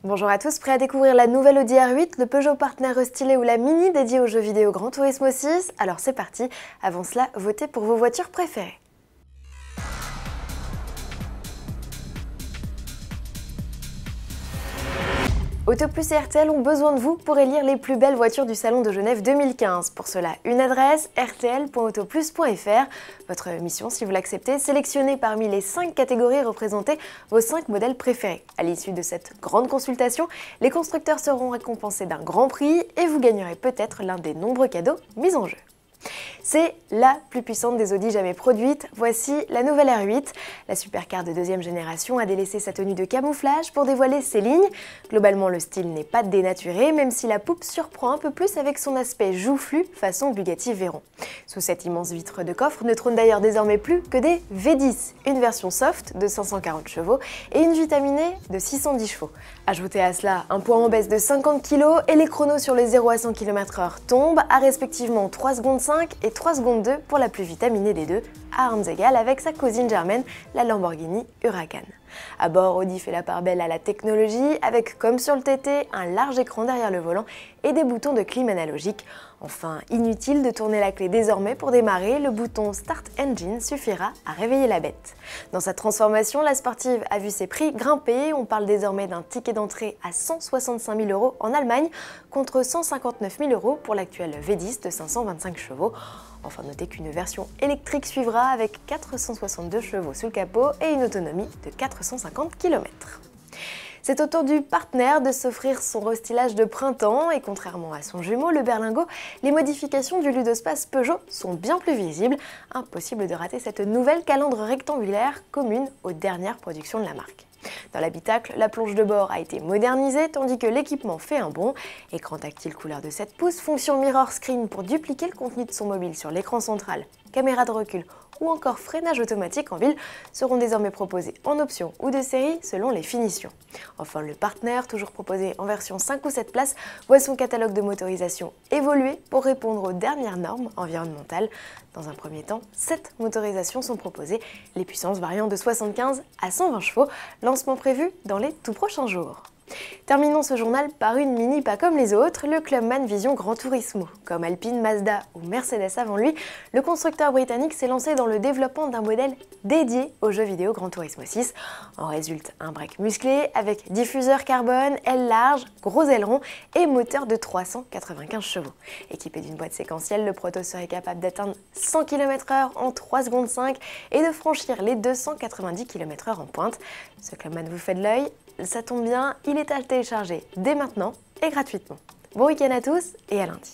Bonjour à tous, prêts à découvrir la nouvelle Audi R8, le Peugeot Partner restylé ou la Mini dédiée aux jeux vidéo Gran Turismo 6? Alors c'est parti, avant cela, votez pour vos voitures préférées. Autoplus et RTL ont besoin de vous pour élire les plus belles voitures du Salon de Genève 2015. Pour cela, une adresse, rtl.autoplus.fr. Votre mission, si vous l'acceptez, sélectionnez parmi les 5 catégories représentées vos 5 modèles préférés. À l'issue de cette grande consultation, les constructeurs seront récompensés d'un grand prix et vous gagnerez peut-être l'un des nombreux cadeaux mis en jeu. C'est la plus puissante des Audi jamais produites. Voici la nouvelle R8. La supercar de deuxième génération a délaissé sa tenue de camouflage pour dévoiler ses lignes. Globalement, le style n'est pas dénaturé, même si la poupe surprend un peu plus avec son aspect joufflu façon Bugatti Veyron. Sous cette immense vitre de coffre ne trônent d'ailleurs désormais plus que des V10, une version soft de 540 chevaux et une vitaminée de 610 chevaux. Ajoutez à cela un poids en baisse de 50 kg et les chronos sur les 0 à 100 km/h tombent à respectivement 3 secondes 5 et 3 secondes 2 pour la plus vitaminée des deux, à armes égales avec sa cousine germaine, la Lamborghini Huracan. À bord, Audi fait la part belle à la technologie avec, comme sur le TT, un large écran derrière le volant et des boutons de clim analogiques. Enfin, inutile de tourner la clé désormais pour démarrer, le bouton Start Engine suffira à réveiller la bête. Dans sa transformation, la sportive a vu ses prix grimper. On parle désormais d'un ticket d'entrée à 165 000 € en Allemagne contre 159 000 € pour l'actuel V10 de 525 chevaux. Enfin, notez qu'une version électrique suivra avec 462 chevaux sous le capot et une autonomie de 450 km. C'est au tour du Partner de s'offrir son restylage de printemps et contrairement à son jumeau, le berlingot, les modifications du Ludospace Peugeot sont bien plus visibles. Impossible de rater cette nouvelle calandre rectangulaire commune aux dernières productions de la marque. Dans l'habitacle, la plonge de bord a été modernisée tandis que l'équipement fait un bond. Écran tactile couleur de 7 pouces, fonction mirror screen pour dupliquer le contenu de son mobile sur l'écran central, caméra de recul ou encore freinage automatique en ville seront désormais proposés en option ou de série selon les finitions. Enfin, le Partner, toujours proposé en version 5 ou 7 places, voit son catalogue de motorisation évoluer pour répondre aux dernières normes environnementales. Dans un premier temps, 7 motorisations sont proposées, les puissances variant de 75 à 120 chevaux, lancement prévu dans les tout prochains jours. Terminons ce journal par une Mini pas comme les autres, le Clubman Vision Gran Turismo. Comme Alpine, Mazda ou Mercedes avant lui, le constructeur britannique s'est lancé dans le développement d'un modèle dédié aux jeux vidéo Gran Turismo 6. En résulte un break musclé avec diffuseur carbone, aile large, gros aileron et moteur de 395 chevaux. Équipé d'une boîte séquentielle, le proto serait capable d'atteindre 100 km/h en 3 secondes 5 et de franchir les 290 km/h en pointe. Ce Clubman vous fait de l'œil? Ça tombe bien, il est à télécharger dès maintenant et gratuitement. Bon week-end à tous et à lundi.